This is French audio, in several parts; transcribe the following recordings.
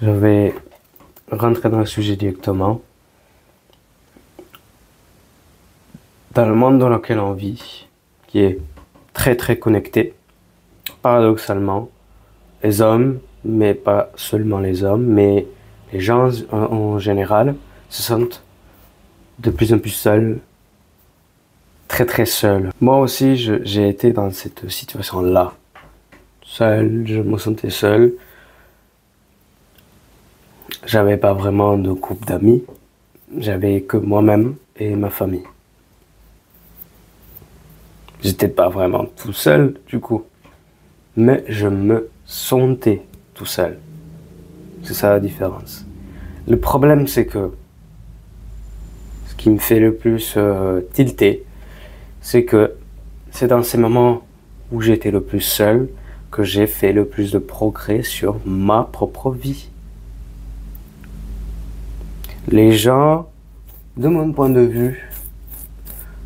Je vais rentrer dans le sujet directement. Dans le monde dans lequel on vit, qui est très très connecté, paradoxalement, les hommes, mais pas seulement les hommes, mais les gens en général, se sentent de plus en plus seuls, très très seuls. Moi aussi, j'ai été dans cette situation-là. Seul, je me sentais seul. J'avais pas vraiment de groupe d'amis. J'avais que moi-même et ma famille. J'étais pas vraiment tout seul, du coup. Mais je me sentais tout seul. C'est ça la différence. Le problème, c'est que ce qui me fait le plus tilter, c'est que c'est dans ces moments où j'étais le plus seul que j'ai fait le plus de progrès sur ma propre vie. Les gens, de mon point de vue,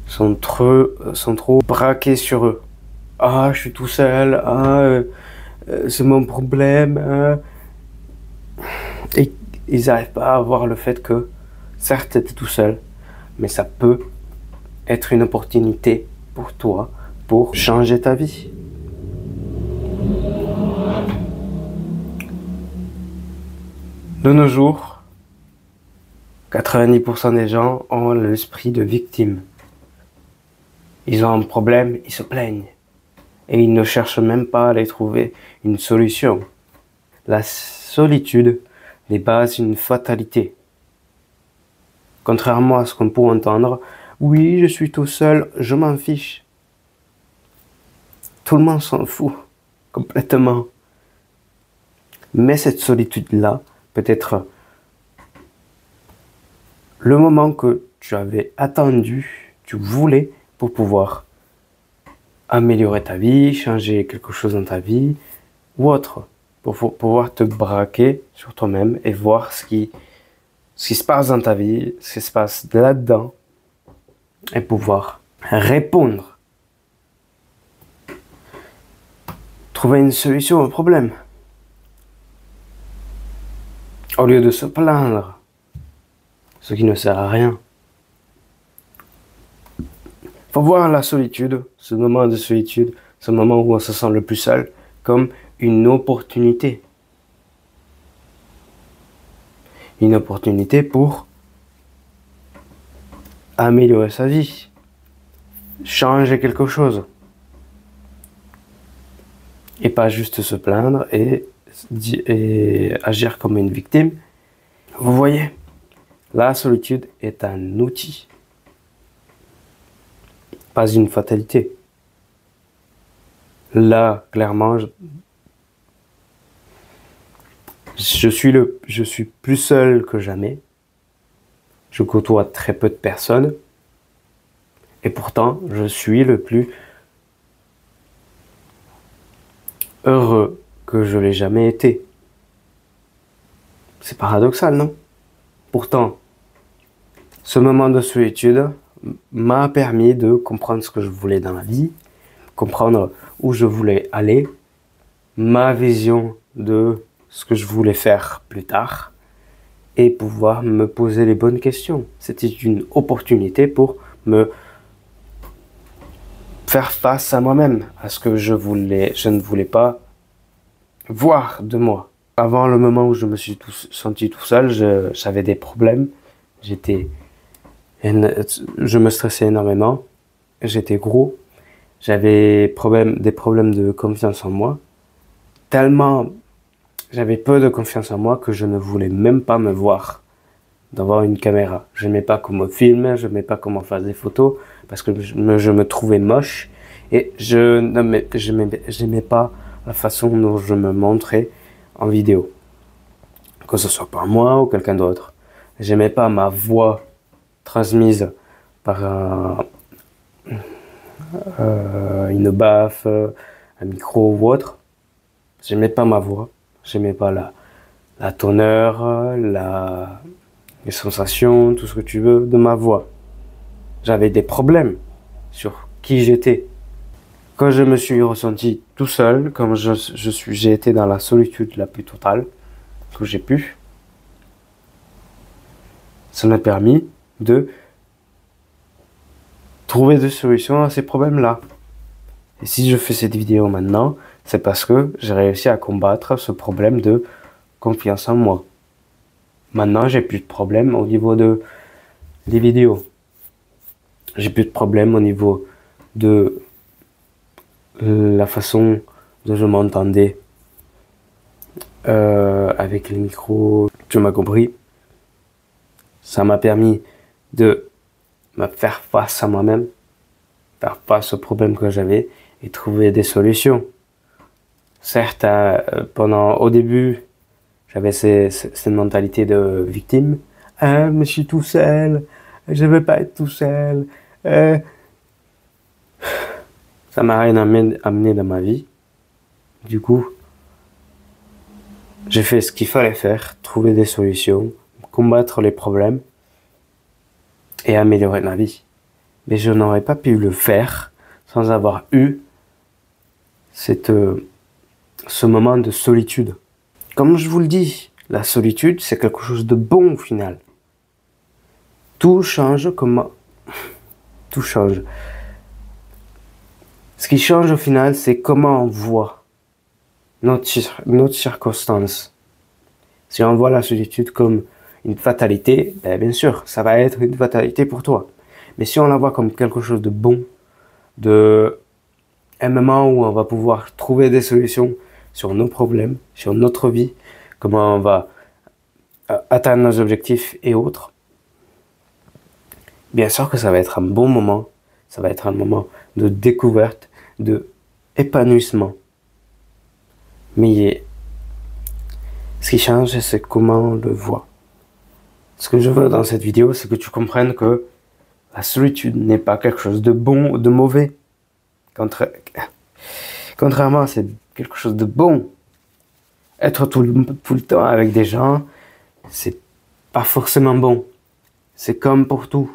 sont trop braqués sur eux. Ah, je suis tout seul. Ah, c'est mon problème. Et ils n'arrivent pas à voir le fait que, certes, tu es tout seul, mais ça peut être une opportunité pour toi pour changer ta vie. De nos jours, 90% des gens ont l'esprit de victime. Ils ont un problème, ils se plaignent. Et ils ne cherchent même pas à aller trouver une solution. La solitude n'est pas une fatalité. Contrairement à ce qu'on peut entendre, oui, je suis tout seul, je m'en fiche. Tout le monde s'en fout, complètement. Mais cette solitude-là peut être le moment que tu avais attendu, tu voulais, pour pouvoir améliorer ta vie, changer quelque chose dans ta vie, ou autre, pour pouvoir te braquer sur toi-même et voir ce qui se passe dans ta vie, ce qui se passe là-dedans, et pouvoir répondre. Trouver une solution au problème. Au lieu de se plaindre, ce qui ne sert à rien. Faut voir la solitude, ce moment de solitude, ce moment où on se sent le plus seul, comme une opportunité. Une opportunité pour améliorer sa vie, changer quelque chose. Et pas juste se plaindre et agir comme une victime. Vous voyez, la solitude est un outil, pas une fatalité. Là, clairement, je suis plus seul que jamais. Je côtoie très peu de personnes. Et pourtant, je suis le plus heureux que je l'ai jamais été. C'est paradoxal, non? Pourtant, ce moment de solitude m'a permis de comprendre ce que je voulais dans la vie, comprendre où je voulais aller, ma vision de ce que je voulais faire plus tard et pouvoir me poser les bonnes questions. C'était une opportunité pour me faire face à moi-même, à ce que je ne voulais pas voir de moi. Avant le moment où je me suis senti tout seul, j'avais des problèmes. Je me stressais énormément. J'étais gros. J'avais des problèmes de confiance en moi. Tellement j'avais peu de confiance en moi que je ne voulais même pas me voir devant une caméra. Je n'aimais pas qu'on me filme, je n'aimais pas qu'on me fasse des photos parce que je me trouvais moche et je n'aimais pas la façon dont je me montrais en vidéo. Que ce soit par moi ou quelqu'un d'autre. J'aimais pas ma voix transmise par une baffe, un micro ou autre. J'aimais pas ma voix. J'aimais pas la teneur, les sensations, tout ce que tu veux de ma voix. J'avais des problèmes sur qui j'étais. Quand je me suis ressenti tout seul, comme j'ai été dans la solitude la plus totale, que j'ai pu, ça m'a permis de trouver des solutions à ces problèmes-là. Et si je fais cette vidéo maintenant, c'est parce que j'ai réussi à combattre ce problème de confiance en moi. Maintenant, j'ai plus de problème au niveau des vidéos. J'ai plus de problème au niveau de la façon dont je m'entendais avec les micros. Tu m'as compris. Ça m'a permis de me faire face à moi-même, faire face aux problèmes que j'avais et trouver des solutions. Certes, au début, j'avais cette mentalité de victime. Ah, mais je suis tout seul, je veux pas être tout seul. Ça m'a rien amené dans ma vie. Du coup, j'ai fait ce qu'il fallait faire, trouver des solutions, combattre les problèmes et améliorer ma vie. Mais je n'aurais pas pu le faire sans avoir eu ce moment de solitude. Comme je vous le dis, la solitude, c'est quelque chose de bon au final. Tout change Tout change. Ce qui change au final, c'est comment on voit notre circonstance. Si on voit la solitude comme une fatalité, bien sûr, ça va être une fatalité pour toi. Mais si on la voit comme quelque chose de bon, un moment où on va pouvoir trouver des solutions sur nos problèmes, sur notre vie, comment on va atteindre nos objectifs et autres, bien sûr que ça va être un bon moment, ça va être un moment de découverte, de épanouissement. Mais ce qui change, c'est comment on le voit. Ce que je veux dans cette vidéo, c'est que tu comprennes que la solitude n'est pas quelque chose de bon ou de mauvais. Contrairement, c'est quelque chose de bon. Être tout le temps avec des gens, c'est pas forcément bon. C'est comme pour tout.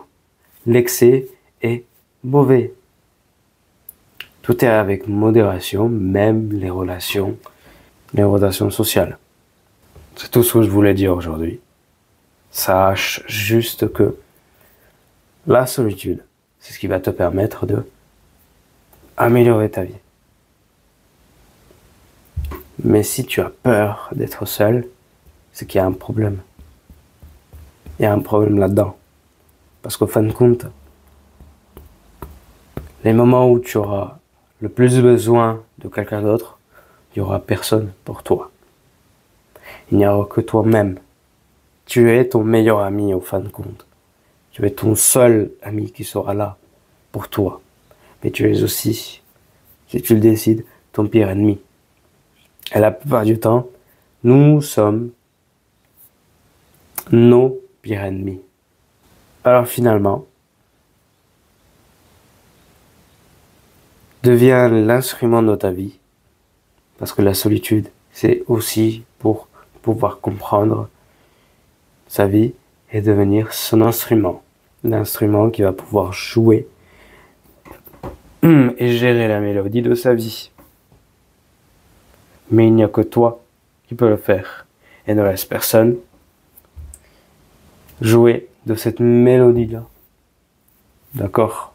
L'excès est mauvais. Tout est avec modération, même les relations sociales. C'est tout ce que je voulais dire aujourd'hui. Sache juste que la solitude, c'est ce qui va te permettre de améliorer ta vie. Mais si tu as peur d'être seul, c'est qu'il y a un problème. Il y a un problème là-dedans. Parce qu'au fin de compte, les moments où tu auras le plus besoin de quelqu'un d'autre, il n'y aura personne pour toi. Il n'y aura que toi-même. Tu es ton meilleur ami au fin de compte. Tu es ton seul ami qui sera là pour toi. Mais tu es aussi, si tu le décides, ton pire ennemi. Et la plupart du temps, nous sommes nos pires ennemis. Alors finalement, deviens l'instrument de ta vie. Parce que la solitude, c'est aussi pour pouvoir comprendre sa vie et devenir son instrument. L'instrument qui va pouvoir jouer et gérer la mélodie de sa vie. Mais il n'y a que toi qui peux le faire. Et ne laisse personne jouer de cette mélodie-là. D'accord ?